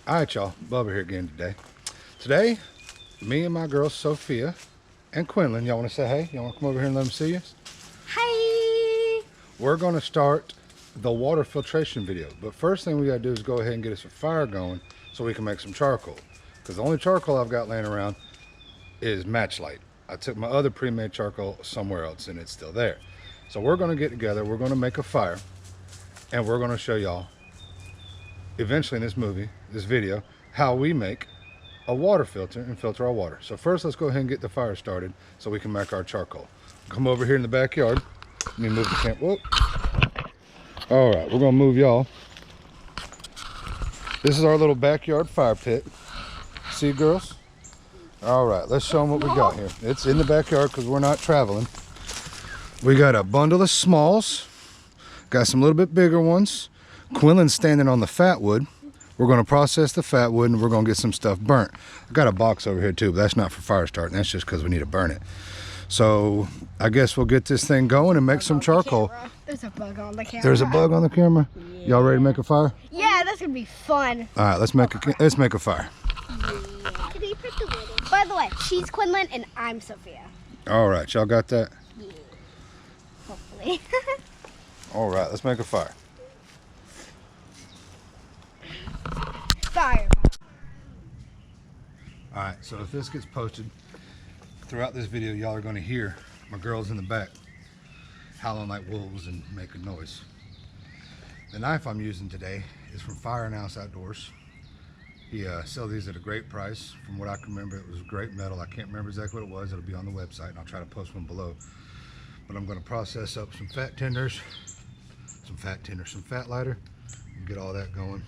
All right, y'all. Bubba here again today. Today, me and my girls, Sophia and Quinlan, y'all want to say hey? Y'all want to come over here and let them see us? Hi! We're going to start the water filtration video. But first thing we got to do is go ahead and get us a fire going so we can make some charcoal. Because the only charcoal I've got laying around is matchlight. I took my other pre-made charcoal somewhere else and it's still there. So we're going to get together, we're going to make a fire, and we're going to show y'all eventually in this video, how we make a water filter and filter our water. So first, let's go ahead and get the fire started so we can make our charcoal. Come over here in the backyard. Let me move the camp. Whoop. All right, we're gonna move y'all. This is our little backyard fire pit. See, girls? All right, let's show them what we got here. It's in the backyard because we're not traveling. We got a bundle of smalls. Got some little bit bigger ones. Quinlan's standing on the fat wood. We're going to process the fat wood and we're going to get some stuff burnt. I've got a box over here too, but that's not for fire starting. That's just because we need to burn it. So I guess we'll get this thing going and make some charcoal. There's a bug on the camera. There's a bug on the camera? Yeah. Y'all ready to make a fire? Yeah, that's going to be fun. All right, let's make a fire. Yeah. Can you put the wood in? By the way, she's Quinlan and I'm Sophia. All right, y'all got that? Yeah. Hopefully. All right, let's make a fire. Fire. All right, so if this gets posted throughout this video, y'all are going to hear my girls in the back howling like wolves and making noise. The knife I'm using today is from Fire and House Outdoors. He sells these at a great price. From what I can remember, it was great metal. I can't remember exactly what it was. It'll be on the website, and I'll try to post one below. But I'm going to process up some fat tenders, some fat lighter, and get all that going.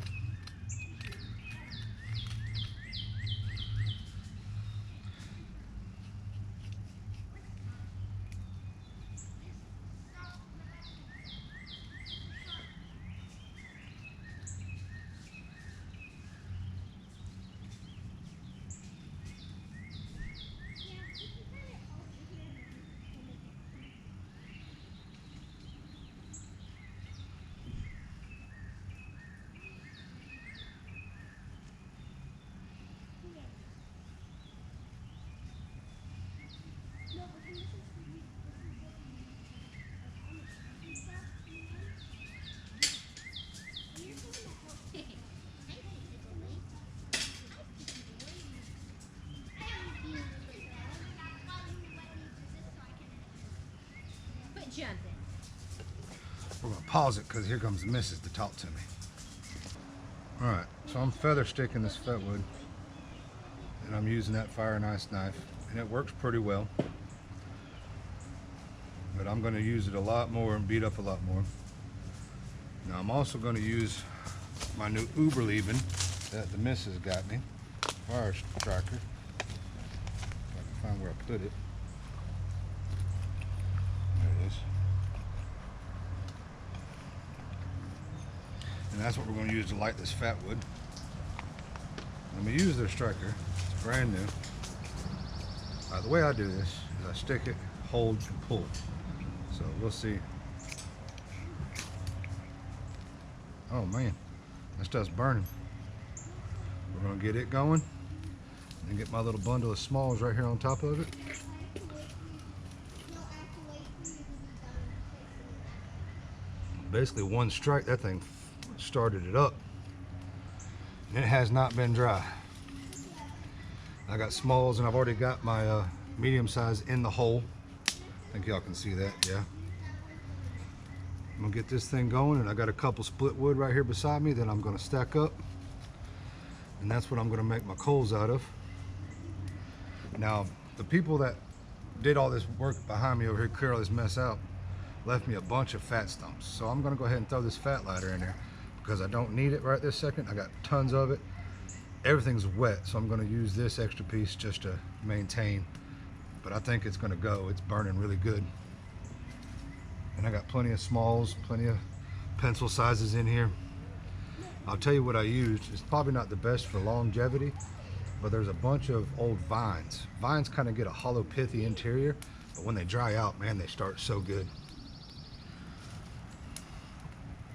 We're going to pause it because here comes the missus to talk to me. All right, so I'm feather sticking this fat wood, and I'm using that Fire and Ice knife, and it works pretty well. But I'm going to use it a lot more and beat up a lot more. Now I'm also going to use my new Uberleben that the missus got me, fire striker. If I can find where I put it. There it is. And that's what we're going to use to light this fat wood. I'm going to use their striker. It's brand new. The way I do this is I stick it, hold, and pull. So we'll see. Oh man, that stuff's burning. We're going to get it going and get my little bundle of smalls right here on top of it. Basically one strike, that thing started it up, and it has not been dry. I got smalls and I've already got my medium size in the hole. I think y'all can see that. Yeah, I'm gonna get this thing going, and I got a couple split wood right here beside me that I'm gonna stack up, and that's what I'm gonna make my coals out of. Now the people that did all this work behind me over here, clear all this mess out, left me a bunch of fat stumps. So I'm gonna go ahead and throw this fat lighter in there because I don't need it right this second. I got tons of it. Everything's wet, so I'm gonna use this extra piece just to maintain. But I think it's gonna go. It's burning really good. And I got plenty of smalls, plenty of pencil sizes in here. I'll tell you what I used. It's probably not the best for longevity, but there's a bunch of old vines. Vines kind of get a hollow, pithy interior, but when they dry out, man, they start so good.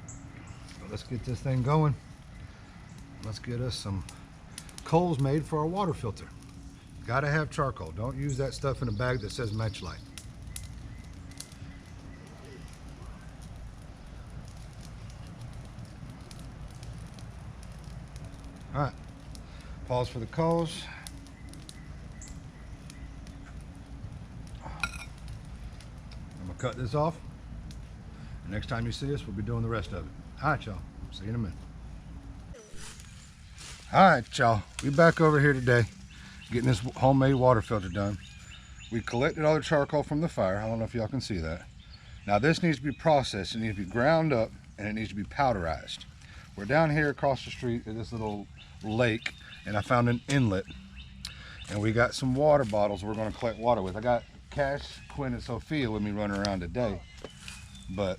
So let's get this thing going. let's get us some coals made for our water filter. Gotta have charcoal. Don't use that stuff in a bag that says Matchlite. All right, pause for the coals. I'm gonna cut this off. Next time you see us, we'll be doing the rest of it. All right, y'all. See you in a minute. All right, y'all. We back over here today, getting this homemade water filter done. We collected all the charcoal from the fire. I don't know if y'all can see that. Now this needs to be processed. It needs to be ground up and it needs to be powderized. We're down here across the street at this little lake, and I found an inlet. And we got some water bottles we're going to collect water with. I got Cash, Quinn, and Sophia with me running around today. But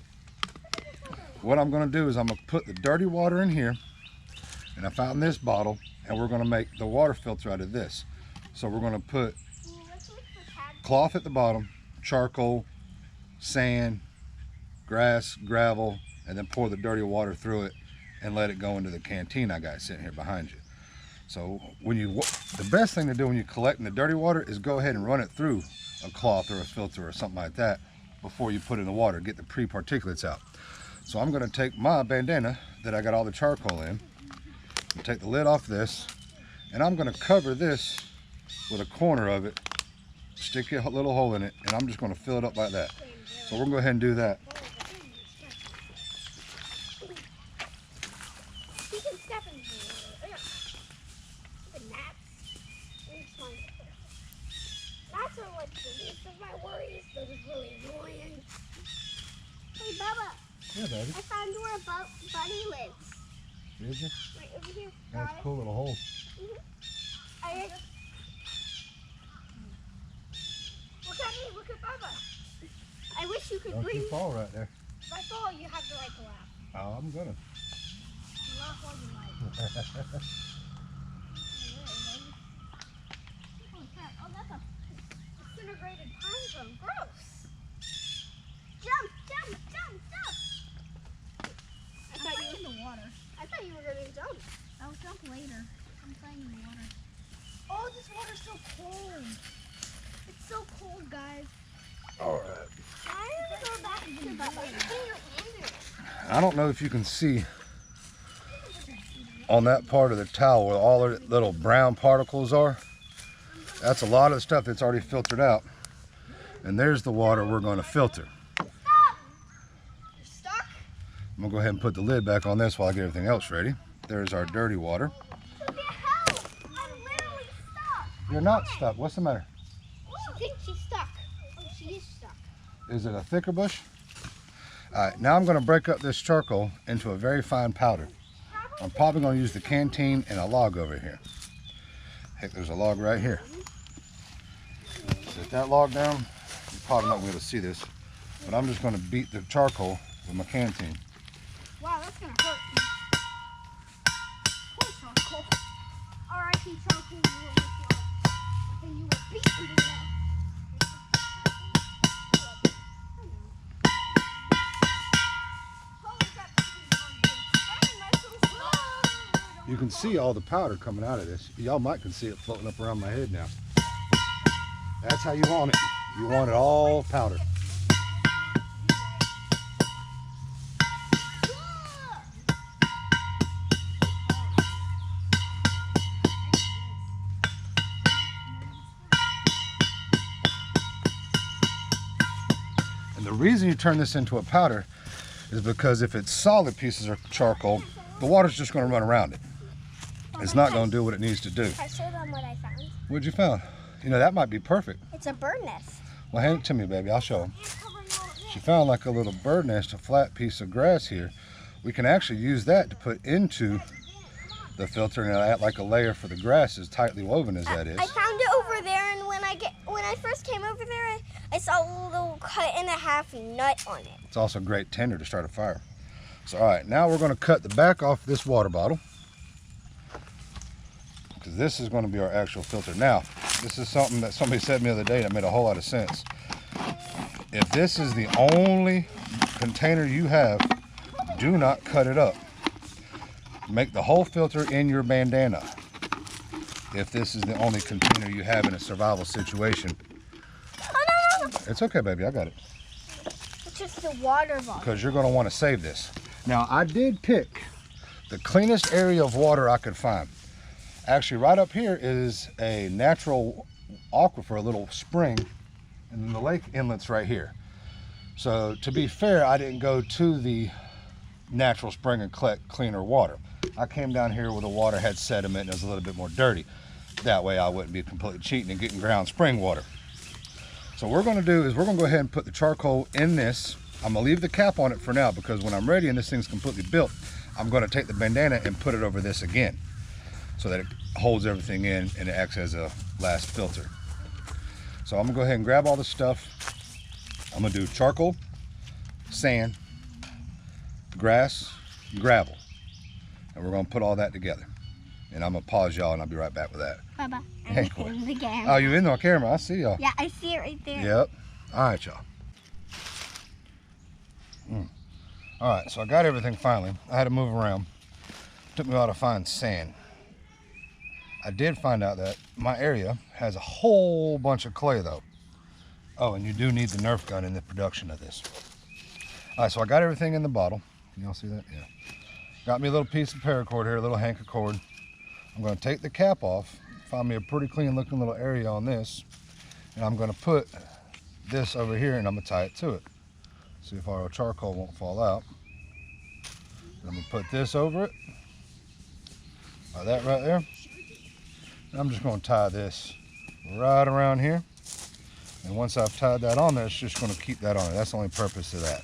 what I'm going to do is I'm going to put the dirty water in here, and I found this bottle, and we're going to make the water filter out of this. So we're going to put cloth at the bottom, charcoal, sand, grass, gravel, and then pour the dirty water through it and let it go into the canteen I got sitting here behind you. So the best thing to do when you're collecting the dirty water is go ahead and run it through a cloth or a filter or something like that before you put it in the water, get the pre-particulates out. So I'm going to take my bandana that I got all the charcoal in, and take the lid off this, and I'm going to cover this with a corner of it, stick a little hole in it, and I'm just going to fill it up like that. So we're going to go ahead and do that. Hey, Bubba. Yeah, baby. I found where a bunny lives. Did you? Right over here. That's a cool little hole. Look at Bubba. I wish you could Don't breathe. you fall right there. If I fall, you have to like laugh. Oh, I'm gonna. Laugh all you like. Oh, that's a disintegrated pine cone. Gross. Jump, jump, jump, jump. I thought you were in the water. I thought you were going to jump. I'll jump later. I'm playing in the water. Oh, this water's so cold. It's so cold, guys. All right. Why are we going back to Bubba? Put your hand in it. I don't know if you can see on that part of the towel where all the little brown particles are. That's a lot of the stuff that's already filtered out. And there's the water we're going to filter. Stop! You're stuck? I'm going to go ahead and put the lid back on this while I get everything else ready. There's our dirty water. Sophia, help! I'm literally stuck. You're not stuck. What's the matter? She thinks she's stuck. Oh, she is stuck. Is it a thicker bush? All right, now I'm going to break up this charcoal into a very fine powder. I'm probably going to use the canteen and a log over here. Heck, there's a log right here. Set that log down. You're probably not going to be able to see this, but I'm just going to beat the charcoal with my canteen. Wow, that's going to hurt. Poor charcoal. R.I.P. charcoal. You were beaten to death. You can see all the powder coming out of this. Y'all might can see it floating up around my head now. That's how you want it. You want it all powdered. And the reason you turn this into a powder is because if it's solid pieces of charcoal, the water's just going to run around it. It's not going to do what it needs to do. I showed them what I found. What'd you found? You know, that might be perfect. It's a bird nest. Well, hand it to me, baby. I'll show them. She found like a little bird nest, a flat piece of grass here. We can actually use that to put into the filter and add like a layer for the grass, as tightly woven as that is. I found it over there, and when I first came over there, I saw a little cut in half nut on it. It's also great tinder to start a fire. So, all right, now we're going to cut the back off this water bottle, because this is going to be our actual filter. Now, this is something that somebody said to me the other day that made a whole lot of sense. If this is the only container you have, do not cut it up. make the whole filter in your bandana. If this is the only container you have in a survival situation. Oh, no. It's okay, baby, I got it. It's just the water volume. Because you're gonna wanna save this. Now, I did pick the cleanest area of water I could find. Actually, right up here is a natural aquifer, a little spring, and then the lake inlet's right here. So to be fair, I didn't go to the natural spring and collect cleaner water. I came down here where the water had sediment and it was a little bit more dirty. That way I wouldn't be completely cheating and getting ground spring water. So what we're gonna do is we're gonna go ahead and put the charcoal in this. I'm gonna leave the cap on it for now because when I'm ready and this thing's completely built, I'm gonna take the bandana and put it over this again so that it holds everything in and it acts as a last filter. So I'm gonna go ahead and grab all the stuff. I'm gonna do charcoal, sand, grass, gravel. And we're gonna put all that together. And I'm gonna pause y'all and I'll be right back with that. Bye-bye. Hey, I'm in the camera. Oh, you in on camera, I see y'all. Yeah, I see it right there. Yep. All right, y'all. All right, so I got everything finally. I had to move around. Took me a while to find sand. I did find out that my area has a whole bunch of clay though. Oh, and you do need the Nerf gun in the production of this. All right, so I got everything in the bottle. Can y'all see that? Yeah. Got me a little piece of paracord here, a little hank of cord. I'm gonna take the cap off, find me a pretty clean looking little area on this, and I'm gonna put this over here and I'm gonna tie it to it. See if our charcoal won't fall out. I'm gonna put this over it, like that right there. And I'm just gonna tie this right around here. And once I've tied that on there, it's just gonna keep that on there. That's the only purpose of that.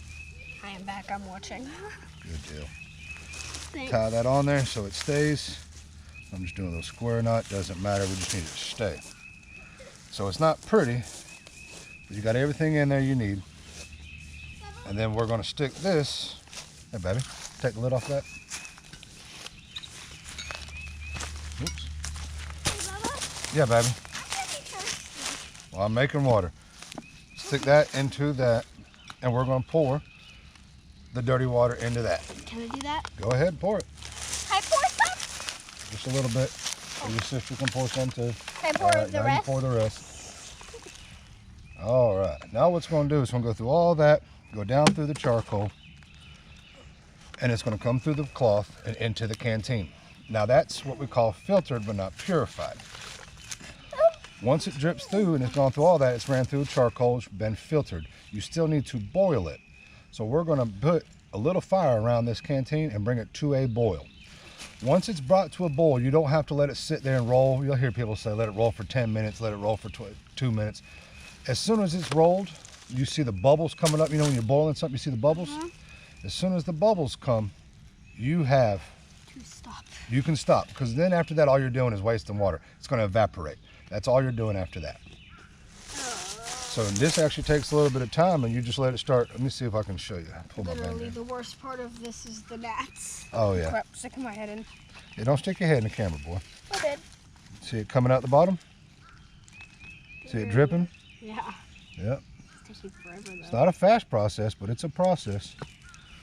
I am back, I'm watching. Good deal. Thanks. Tie that on there so it stays. I'm just doing a little square knot, doesn't matter, we just need it to stay. So it's not pretty, but you got everything in there you need. And then we're gonna stick this, hey baby, take the lid off that. Oops. Hey, Bubba, Yeah, baby. I'm gonna be thirsty. Well, I'm making water. Stick that into that, and we're gonna pour the dirty water into that. Can I do that? Go ahead, pour it. Can I pour some? Just a little bit. So your sister can pour some too. Can I pour All right, the now rest? you pour the rest. All right, now what's gonna do is we're gonna go through all that, go down through the charcoal, and it's gonna come through the cloth and into the canteen. Now that's what we call filtered but not purified. Once it drips through and it's gone through all that, it's ran through charcoal, it's been filtered. You still need to boil it. So we're gonna put a little fire around this canteen and bring it to a boil. Once it's brought to a boil, you don't have to let it sit there and roll. You'll hear people say, let it roll for 10 minutes, let it roll for 2 minutes. As soon as it's rolled, you see the bubbles coming up. You know when you're boiling something, you see the bubbles? As soon as the bubbles come, you can stop. Because then after that, all you're doing is wasting water. It's gonna evaporate. That's all you're doing after that. So this actually takes a little bit of time and you just let it start. Let me see if I can show you. Pull my Literally, band-aid. the worst part of this is the gnats. Oh yeah. Crap, sticking my head in. Yeah, don't stick your head in the camera, boy. I did. See it coming out the bottom? See it dripping? Yeah. Yep. It's taking forever though. It's not a fast process, but it's a process.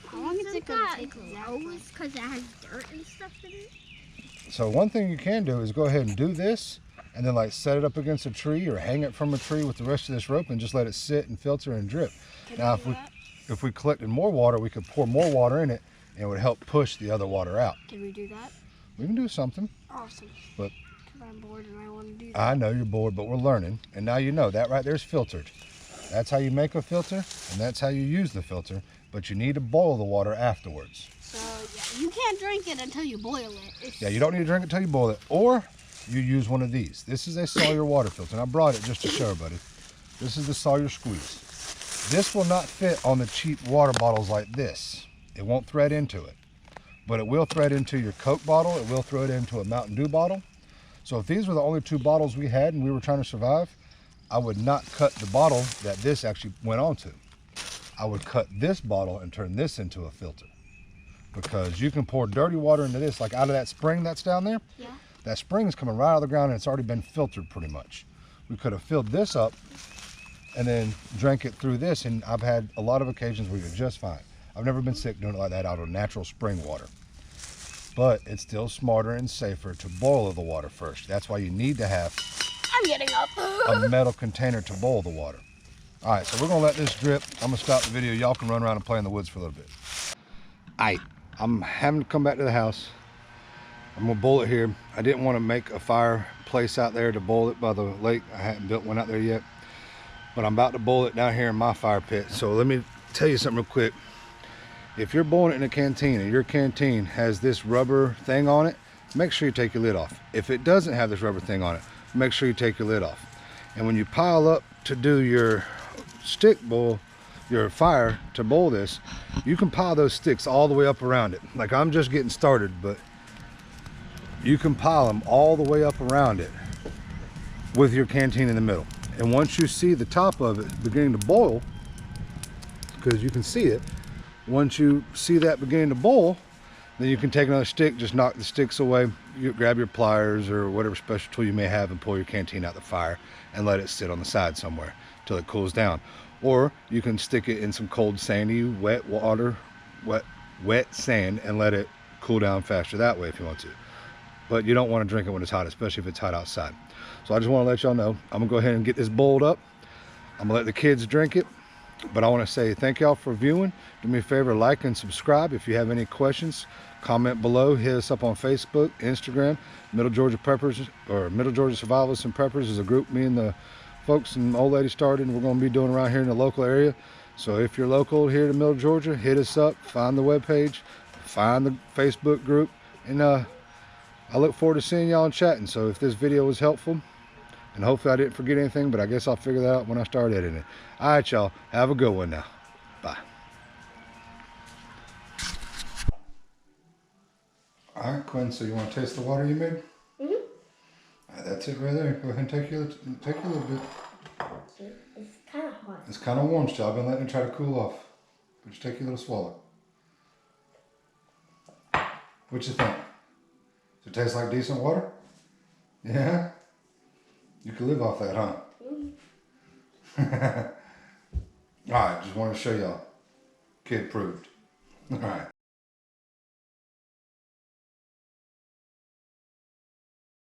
How long is it gonna take? Because it has dirt and stuff in it? So one thing you can do is go ahead and do this and then like set it up against a tree or hang it from a tree with the rest of this rope and just let it sit and filter and drip. Now if we collected more water, we could pour more water in it and it would help push the other water out. Can we do that? We can do something. Awesome. But Because I'm bored and I want to do that. I know you're bored, but we're learning. And now you know that right there is filtered. That's how you make a filter and that's how you use the filter, but you need to boil the water afterwards. So, yeah, you can't drink it until you boil it. Yeah, you don't need to drink it until you boil it, or you use one of these. This is a Sawyer water filter, and I brought it just to show everybody. This is the Sawyer Squeeze. This will not fit on the cheap water bottles like this. It won't thread into it, but it will thread into your Coke bottle. It will thread into a Mountain Dew bottle. So if these were the only 2 bottles we had and we were trying to survive, I would not cut the bottle that this actually went onto. I would cut this bottle and turn this into a filter. Because you can pour dirty water into this, like out of that spring that's down there. Yeah. That spring is coming right out of the ground and it's already been filtered pretty much. We could have filled this up and then drank it through this, and I've had a lot of occasions where you're just fine. I've never been sick doing it like that out of natural spring water. but it's still smarter and safer to boil the water first. That's why you need to have I'm getting up. a metal container to boil the water. All right, so we're gonna let this drip. I'm gonna stop the video. Y'all can run around and play in the woods for a little bit. All right, I'm having to come back to the house. I'm gonna boil it here. I didn't want to make a fireplace out there to boil it by the lake. I hadn't built one out there yet, but I'm about to boil it down here in my fire pit. So let me tell you something real quick. If you're boiling it in a canteen and your canteen has this rubber thing on it, make sure you take your lid off. If it doesn't have this rubber thing on it, make sure you take your lid off. And when you pile up to do your stick boil, your fire to boil this, you can pile those sticks all the way up around it. Like I'm just getting started, but you can pile them all the way up around it with your canteen in the middle. And once you see the top of it beginning to boil, because you can see it, once you see that beginning to boil, then you can take another stick, just knock the sticks away. You grab your pliers or whatever special tool you may have and pull your canteen out the fire and let it sit on the side somewhere till it cools down. Or you can stick it in some cold, sandy, wet water, wet sand, and let it cool down faster that way if you want to. But you don't want to drink it when it's hot, especially if it's hot outside. So I just want to let y'all know, I'm gonna go ahead and get this boiled up. I'm gonna let the kids drink it. But I want to say thank y'all for viewing. Do me a favor, like and subscribe. If you have any questions, comment below. Hit us up on Facebook, Instagram. Middle Georgia Preppers, or Middle Georgia Survivalists and Preppers is a group me and the folks and old lady started, and we're going to be doing around here in the local area. So if you're local here to Middle Georgia, hit us up, find the webpage, find the Facebook group, and I look forward to seeing y'all and chatting. So if this video was helpful, and hopefully I didn't forget anything, but I guess I'll figure that out when I start editing it. All right, y'all. Have a good one now. Bye. All right, Quinn, so you want to taste the water you made? Mm-hmm. All right, that's it right there. Go ahead and take a little bit. It's kind of hot. It's kind of warm still. I've been letting it try to cool off. But just take your little swallow. What you think? Does it taste like decent water? Yeah? You can live off that, huh? Mm-hmm. All right, just want to show y'all. Kid proved. All right.